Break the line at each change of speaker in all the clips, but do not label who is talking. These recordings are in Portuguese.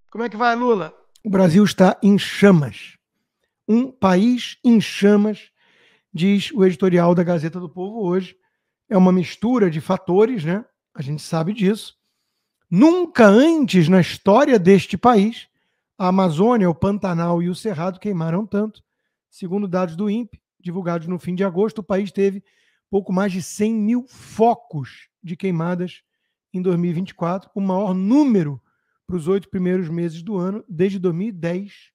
Como é que vai, Lula? O Brasil está em chamas. Um país em chamas, diz o editorial da Gazeta do Povo hoje. É uma mistura de fatores, né? A gente sabe disso. Nunca antes na história deste país, a Amazônia, o Pantanal e o Cerrado queimaram tanto. Segundo dados do INPE, divulgados no fim de agosto, o país teve pouco mais de 100 mil focos de queimadas em 2024, o maior número para os 8 primeiros meses do ano, desde 2010.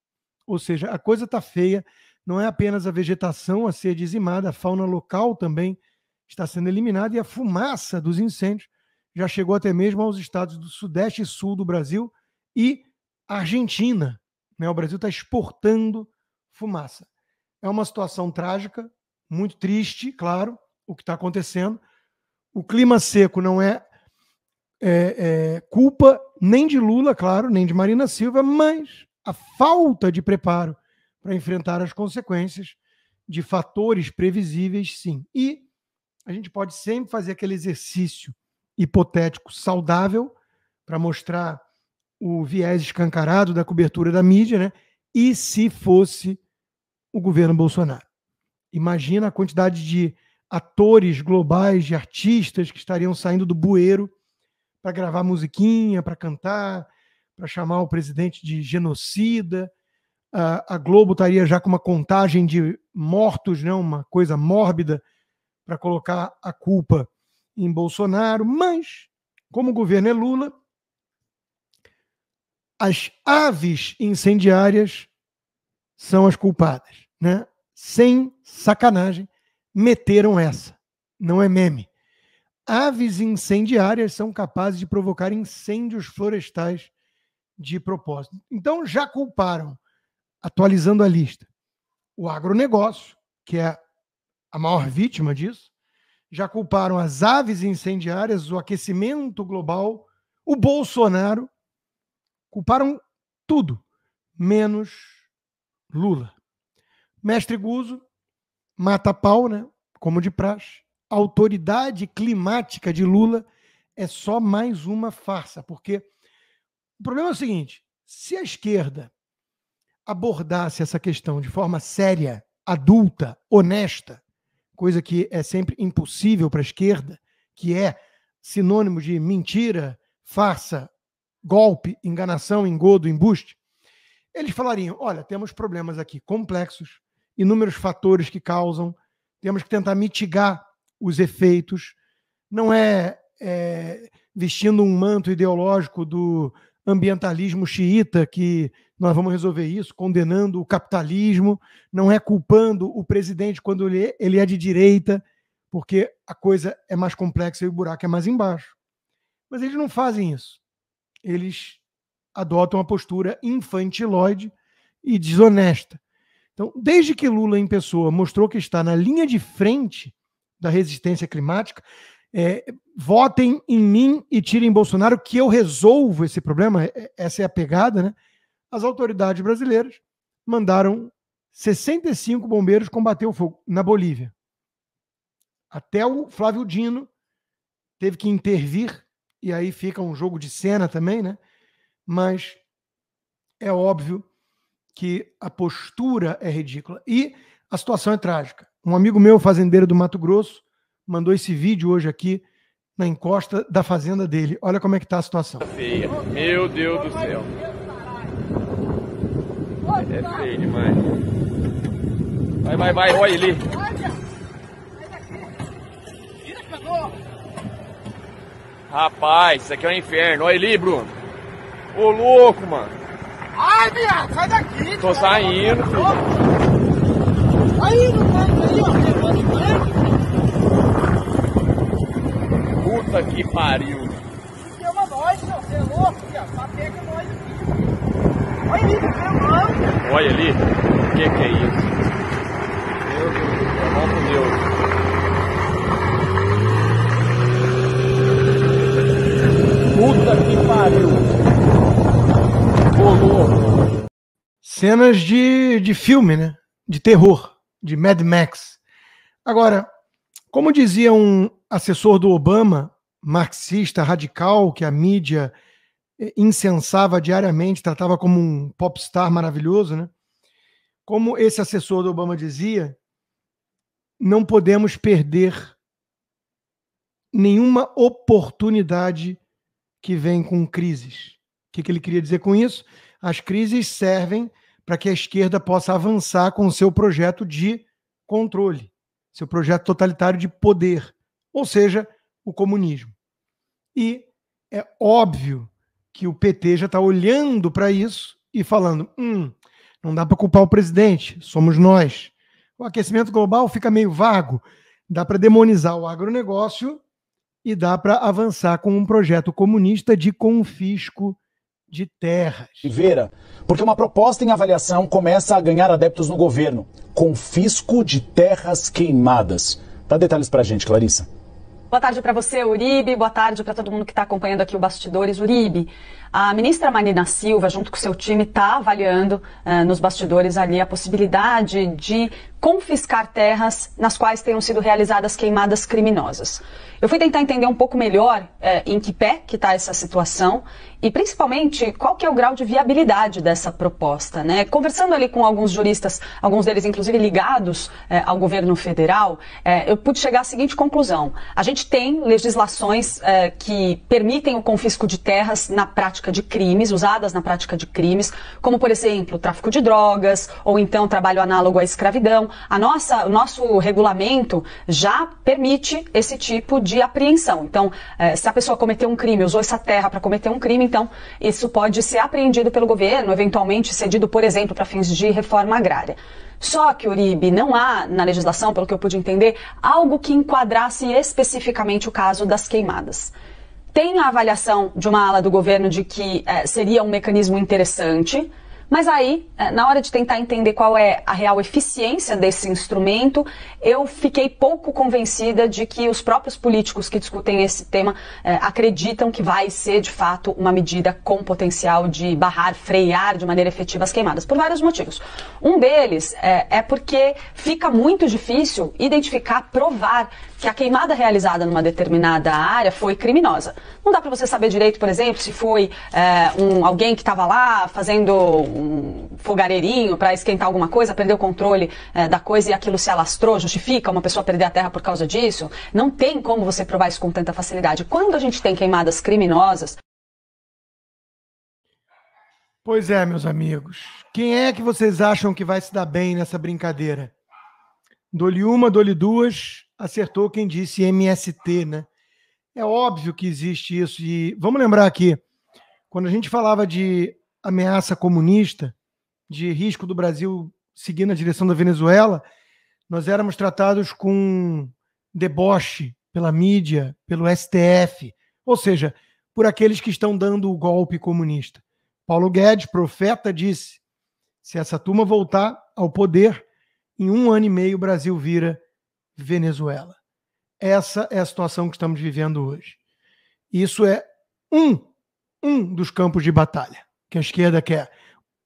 Ou seja, a coisa está feia, não é apenas a vegetação a ser dizimada, a fauna local também está sendo eliminada e a fumaça dos incêndios já chegou até mesmo aos estados do Sudeste e Sul do Brasil e Argentina. Né? O Brasil está exportando fumaça. É uma situação trágica, muito triste, claro, o que está acontecendo. O clima seco não é culpa nem de Lula, claro, nem de Marina Silva, mas a falta de preparo para enfrentar as consequências de fatores previsíveis, sim. E a gente pode sempre fazer aquele exercício hipotético saudável para mostrar o viés escancarado da cobertura da mídia, né? E se fosse o governo Bolsonaro? Imagina a quantidade de atores globais, de artistas que estariam saindo do bueiro para gravar musiquinha, para cantar, para chamar o presidente de genocida. A Globo estaria já com uma contagem de mortos, né? Uma coisa mórbida, para colocar a culpa em Bolsonaro. Mas, como o governo é Lula, as aves incendiárias são as culpadas, né? Sem sacanagem, meteram essa. Não é meme. Aves incendiárias são capazes de provocar incêndios florestais de propósito. Então, já culparam, atualizando a lista, o agronegócio, que é a maior vítima disso, já culparam as aves incendiárias, o aquecimento global, o Bolsonaro, culparam tudo, menos Lula. Mestre Guzo, mata pau, né? Como de praxe. A autoridade climática de Lula é só mais uma farsa, porque o problema é o seguinte: se a esquerda abordasse essa questão de forma séria, adulta, honesta, coisa que é sempre impossível para a esquerda, que é sinônimo de mentira, farsa, golpe, enganação, engodo, embuste, eles falariam: olha, temos problemas aqui complexos, inúmeros fatores que causam, temos que tentar mitigar os efeitos, não é vestindo um manto ideológico do ambientalismo xiita que nós vamos resolver isso, condenando o capitalismo, não é culpando o presidente quando ele é de direita, porque a coisa é mais complexa e o buraco é mais embaixo. Mas eles não fazem isso. Eles adotam uma postura infantiloide e desonesta. Então, desde que Lula em pessoa mostrou que está na linha de frente da resistência climática, votem em mim e tirem Bolsonaro que eu resolvo esse problema, essa é a pegada, né? As autoridades brasileiras mandaram 65 bombeiros combater o fogo na Bolívia. Até o Flávio Dino teve que intervir, e aí fica um jogo de cena também, né? Mas é óbvio que a postura é ridícula. E a situação é trágica. Um amigo meu, fazendeiro do Mato Grosso, mandou esse vídeo hoje aqui na encosta da fazenda dele. Olha como é que tá a situação.
Feia. Meu Deus do céu. É feio demais. Vai, olha ali. Rapaz, isso aqui é um inferno. Olha ali, Bruno. Ô, louco, mano.
Ai, viado, sai daqui.
Tô saindo, filho.
Aí, no canto aí, ó. Levando o canto.
Puta que pariu.
Chama nós, não. Você é louco, viado. Sapega nós aqui. Olha ali, tá filmando.
Olha ali. O que é isso? Meu Deus do céu. Vamos com Deus. Puta que pariu. Ô,
cenas de filme, né? De terror, de Mad Max. Agora, como dizia um assessor do Obama, marxista radical, que a mídia incensava diariamente, tratava como um popstar maravilhoso, né? Como esse assessor do Obama dizia, não podemos perder nenhuma oportunidade que vem com crises. O que ele queria dizer com isso? As crises servem para que a esquerda possa avançar com o seu projeto de controle, seu projeto totalitário de poder, ou seja, o comunismo. E é óbvio que o PT já está olhando para isso e falando, não dá para culpar o presidente, somos nós. O aquecimento global fica meio vago, dá para demonizar o agronegócio e dá para avançar com um projeto comunista de confisco de terras.
Vera, porque uma proposta em avaliação começa a ganhar adeptos no governo. Confisco de terras queimadas. Dá detalhes para a gente, Clarissa.
Boa tarde para você, Uribe. Boa tarde para todo mundo que está acompanhando aqui o Bastidores. Uribe, a ministra Marina Silva, junto com o seu time, está avaliando nos bastidores ali a possibilidade de confiscar terras nas quais tenham sido realizadas queimadas criminosas. Eu fui tentar entender um pouco melhor em que pé que está essa situação e, principalmente, qual que é o grau de viabilidade dessa proposta, né? Conversando ali com alguns juristas, alguns deles inclusive ligados ao governo federal, eu pude chegar à seguinte conclusão. A gente tem legislações que permitem o confisco de terras na prática de crimes, usadas na prática de crimes, como, por exemplo, tráfico de drogas ou então trabalho análogo à escravidão. O nosso regulamento já permite esse tipo de apreensão. Então, se a pessoa cometeu um crime, usou essa terra para cometer um crime, então isso pode ser apreendido pelo governo, eventualmente cedido, por exemplo, para fins de reforma agrária. Só que, Uribe, não há na legislação, pelo que eu pude entender, algo que enquadrasse especificamente o caso das queimadas. Tem a avaliação de uma ala do governo de que seria um mecanismo interessante, mas aí, na hora de tentar entender qual é a real eficiência desse instrumento, eu fiquei pouco convencida de que os próprios políticos que discutem esse tema acreditam que vai ser, de fato, uma medida com potencial de barrar, frear de maneira efetiva as queimadas, por vários motivos. Um deles é porque fica muito difícil identificar, provar que a queimada realizada numa determinada área foi criminosa. Não dá para você saber direito, por exemplo, se foi alguém que estava lá fazendo um fogareirinho para esquentar alguma coisa, perdeu o controle da coisa e aquilo se alastrou, justifica uma pessoa perder a terra por causa disso? Não tem como você provar isso com tanta facilidade. Quando a gente tem queimadas criminosas...
Pois é, meus amigos. Quem é que vocês acham que vai se dar bem nessa brincadeira? Dou-lhe uma, dou-lhe duas, acertou quem disse MST, né? É óbvio que existe isso. E vamos lembrar aqui, quando a gente falava de ameaça comunista, de risco do Brasil seguir na direção da Venezuela, nós éramos tratados com deboche pela mídia, pelo STF, ou seja, por aqueles que estão dando o golpe comunista. Paulo Guedes, profeta, disse, se essa turma voltar ao poder, em 1 ano e meio o Brasil vira Venezuela. Essa é a situação que estamos vivendo hoje. Isso é um dos campos de batalha que a esquerda quer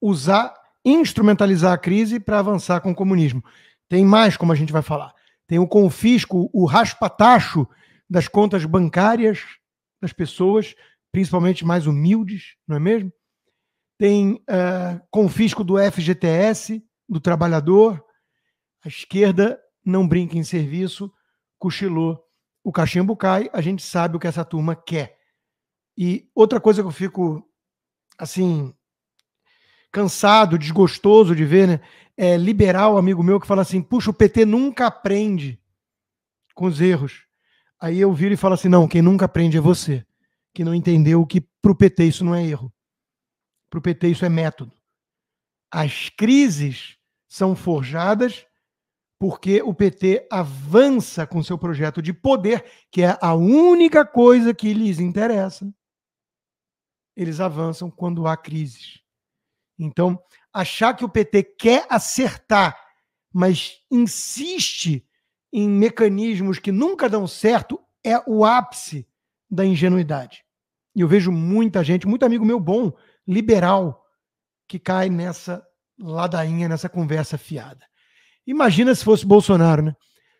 usar, instrumentalizar a crise para avançar com o comunismo. Tem mais, como a gente vai falar. Tem o confisco, o raspatacho das contas bancárias das pessoas, principalmente mais humildes, não é mesmo? Tem confisco do FGTS, do trabalhador. A esquerda não brinca em serviço, cochilou. O cachimbo cai, a gente sabe o que essa turma quer. E outra coisa que eu fico, assim, cansado, desgostoso de ver, né? É liberal, amigo meu, que fala assim, puxa, o PT nunca aprende com os erros. Aí eu viro e falo assim, não, quem nunca aprende é você, que não entendeu que para o PT isso não é erro. Para o PT isso é método. As crises são forjadas porque o PT avança com seu projeto de poder, que é a única coisa que lhes interessa. Eles avançam quando há crises. Então, achar que o PT quer acertar, mas insiste em mecanismos que nunca dão certo, é o ápice da ingenuidade. E eu vejo muita gente, muito amigo meu bom, liberal, que cai nessa ladainha, nessa conversa fiada. Imagina se fosse Bolsonaro, né?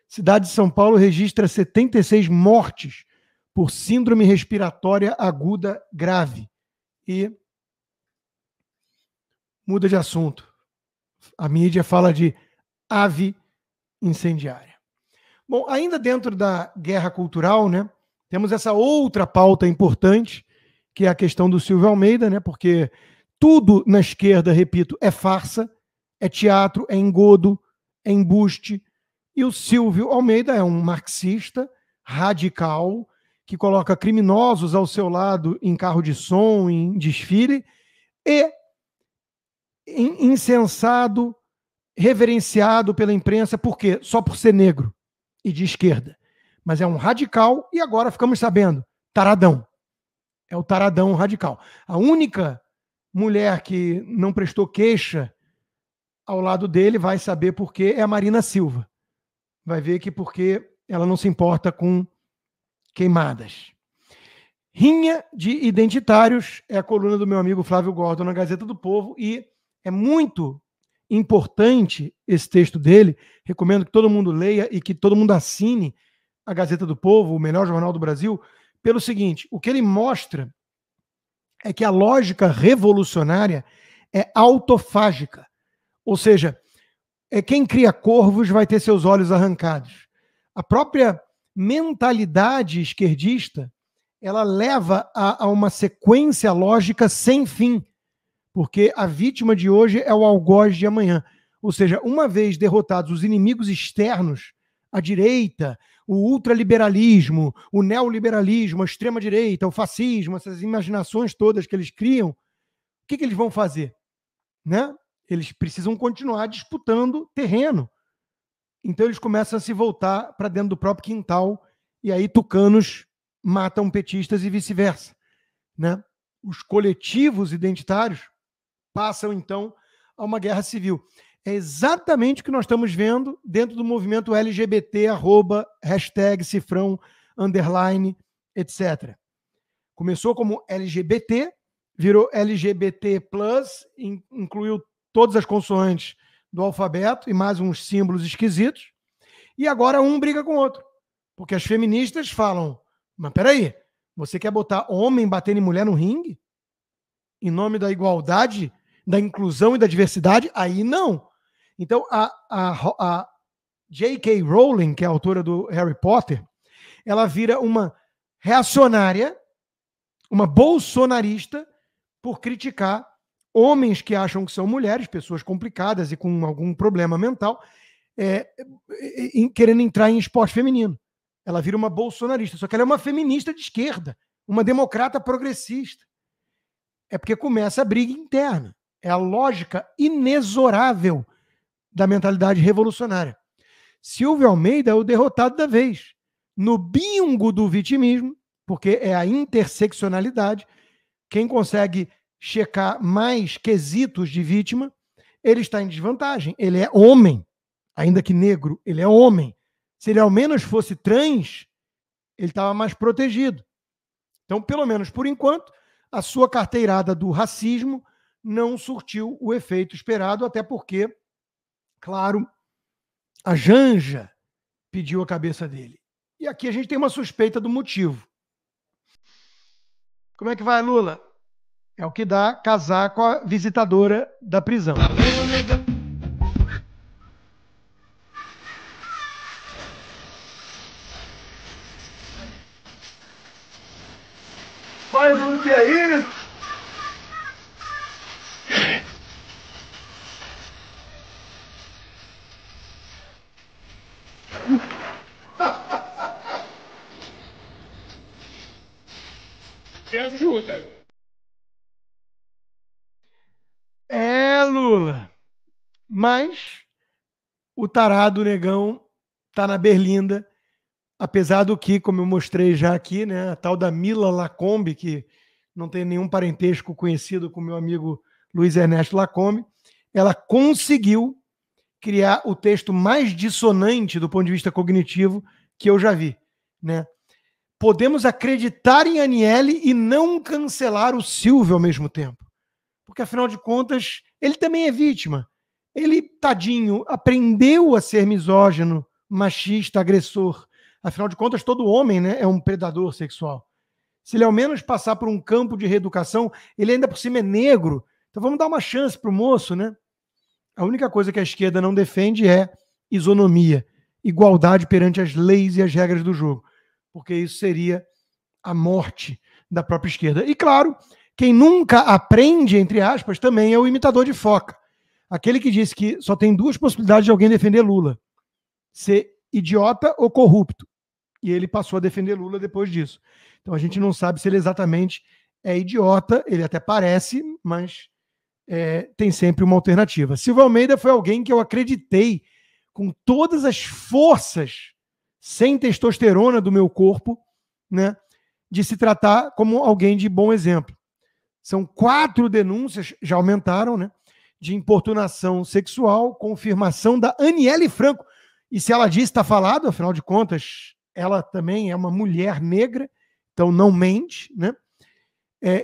Cidade de São Paulo registra 76 mortes por síndrome respiratória aguda grave. e muda de assunto. A mídia fala de ave incendiária. Bom, ainda dentro da guerra cultural, né, temos essa outra pauta importante, que é a questão do Silvio Almeida, né, porque tudo na esquerda, repito, é farsa, é teatro, é engodo, é embuste. E o Silvio Almeida é um marxista radical que coloca criminosos ao seu lado em carro de som, em desfile, e incensado, reverenciado pela imprensa, por quê? Só por ser negro e de esquerda. Mas é um radical e agora ficamos sabendo, taradão. É o taradão radical. A única mulher que não prestou queixa ao lado dele vai saber por quê, é a Marina Silva. Vai ver que porque ela não se importa com queimadas. Rinha de identitários é a coluna do meu amigo Flávio Gordon na Gazeta do Povo e é muito importante esse texto dele. Recomendo que todo mundo leia e que todo mundo assine a Gazeta do Povo, o melhor jornal do Brasil, pelo seguinte: o que ele mostra é que a lógica revolucionária é autofágica. Ou seja, quem cria corvos vai ter seus olhos arrancados. A própria mentalidade esquerdista, ela leva a uma sequência lógica sem fim, porque a vítima de hoje é o algoz de amanhã. Ou seja, uma vez derrotados os inimigos externos, a direita, o ultraliberalismo, o neoliberalismo, a extrema-direita, o fascismo, essas imaginações todas que eles criam, o que eles vão fazer? Né? Eles precisam continuar disputando terreno. Então eles começam a se voltar para dentro do próprio quintal e aí tucanos matam petistas e vice-versa. Né? Os coletivos identitários passam, então, a uma guerra civil. É exatamente o que nós estamos vendo dentro do movimento LGBT, #cifrão, _ etc. Começou como LGBT, virou LGBT+, incluiu todas as consoantes do alfabeto e mais uns símbolos esquisitos, e agora um briga com o outro. Porque as feministas falam, mas peraí, você quer botar homem batendo em mulher no ringue? Em nome da igualdade, da inclusão e da diversidade? Aí não. Então, a J.K. Rowling, que é a autora do Harry Potter, ela vira uma reacionária, uma bolsonarista, por criticar homens que acham que são mulheres, pessoas complicadas e com algum problema mental, querendo entrar em esporte feminino. Ela vira uma bolsonarista, só que ela é uma feminista de esquerda, uma democrata progressista. É porque começa a briga interna. É a lógica inexorável da mentalidade revolucionária. Silvio Almeida é o derrotado da vez. No bingo do vitimismo, porque é a interseccionalidade, quem consegue checar mais quesitos de vítima, ele está em desvantagem. Ele é homem, ainda que negro, ele é homem. Se ele ao menos fosse trans, ele estava mais protegido. Então, pelo menos por enquanto, a sua carteirada do racismo não surtiu o efeito esperado, até porque, claro, a Janja pediu a cabeça dele. E aqui a gente tem uma suspeita do motivo. Como é que vai, Lula? É o que dá casar com a visitadora da prisão.
Vai, Lula, que é isso?
Me ajuda.
Lula. Mas o tarado negão tá na berlinda, apesar do que, como eu mostrei já aqui, né, a tal da Mila Lacombe, que não tem nenhum parentesco conhecido com meu amigo Luiz Ernesto Lacombe, ela conseguiu criar o texto mais dissonante do ponto de vista cognitivo que eu já vi, né? Podemos acreditar em Aniele e não cancelar o Silvio ao mesmo tempo. Porque, afinal de contas, ele também é vítima. Ele, tadinho, aprendeu a ser misógino, machista, agressor. Afinal de contas, todo homem, né, é um predador sexual. Se ele ao menos passar por um campo de reeducação, ele ainda por cima é negro. Então vamos dar uma chance para o moço, né? A única coisa que a esquerda não defende é isonomia, igualdade perante as leis e as regras do jogo, porque isso seria a morte da própria esquerda. E claro, quem nunca aprende, entre aspas, também é o imitador de foca. Aquele que disse que só tem duas possibilidades de alguém defender Lula: ser idiota ou corrupto. E ele passou a defender Lula depois disso. Então a gente não sabe se ele exatamente é idiota, ele até parece, mas tem sempre uma alternativa. Silvio Almeida foi alguém que eu acreditei com todas as forças, sem testosterona do meu corpo, né, de se tratar como alguém de bom exemplo. São 4 denúncias, já aumentaram, né, de importunação sexual, confirmação da Aniele Franco. E se ela disse, está falado, afinal de contas, ela também é uma mulher negra, então não mente, né?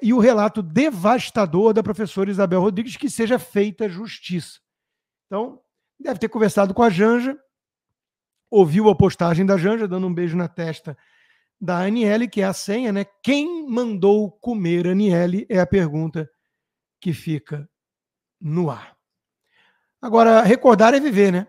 E o relato devastador da professora Isabel Rodrigues, que seja feita justiça. Então, deve ter conversado com a Janja, ouviu a postagem da Janja, dando um beijo na testa da Aniele, que é a senha, né? Quem mandou comer Aniele é a pergunta que fica no ar. Agora, recordar é viver, né?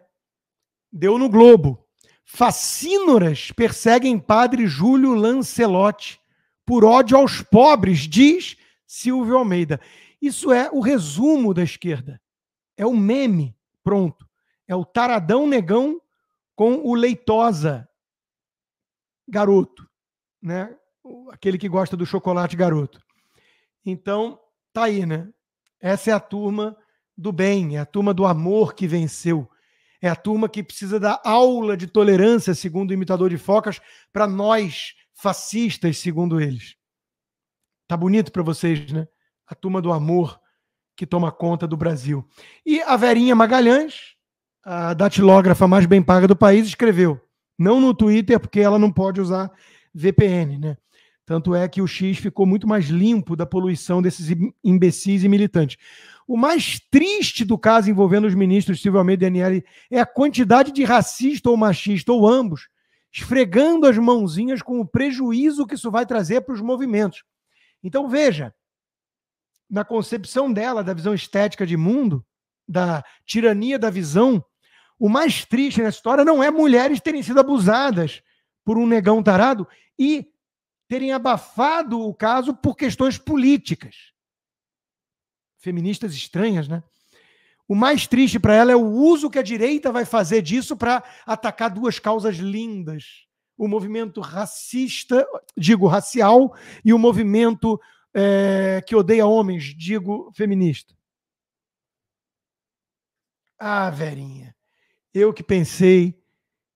Deu no Globo. Facínoras perseguem padre Júlio Lancelotti por ódio aos pobres, diz Silvio Almeida. Isso é o resumo da esquerda. É o meme, pronto. É o taradão negão com o leitosa garoto, né? Aquele que gosta do chocolate garoto. Então, tá aí, né? Essa é a turma do bem, é a turma do amor que venceu. É a turma que precisa dar aula de tolerância, segundo o imitador de focas, para nós, fascistas, segundo eles. Tá bonito para vocês, né? A turma do amor que toma conta do Brasil. E a Verinha Magalhães, a datilógrafa mais bem paga do país, escreveu, não no Twitter, porque ela não pode usar VPN, né? Tanto é que o X ficou muito mais limpo da poluição desses imbecis e militantes. O mais triste do caso envolvendo os ministros Silvio Almeida e Aniele é a quantidade de racista ou machista, ou ambos, esfregando as mãozinhas com o prejuízo que isso vai trazer para os movimentos. Então, veja, na concepção dela, da visão estética de mundo, da tirania da visão, o mais triste nessa história não é mulheres terem sido abusadas por um negão tarado e terem abafado o caso por questões políticas. Feministas estranhas, né? O mais triste para ela é o uso que a direita vai fazer disso para atacar 2 causas lindas. O movimento racista, digo racial, e o movimento que odeia homens, digo feminista. Ah, Verinha, eu que pensei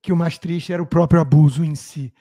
que o mais triste era o próprio abuso em si.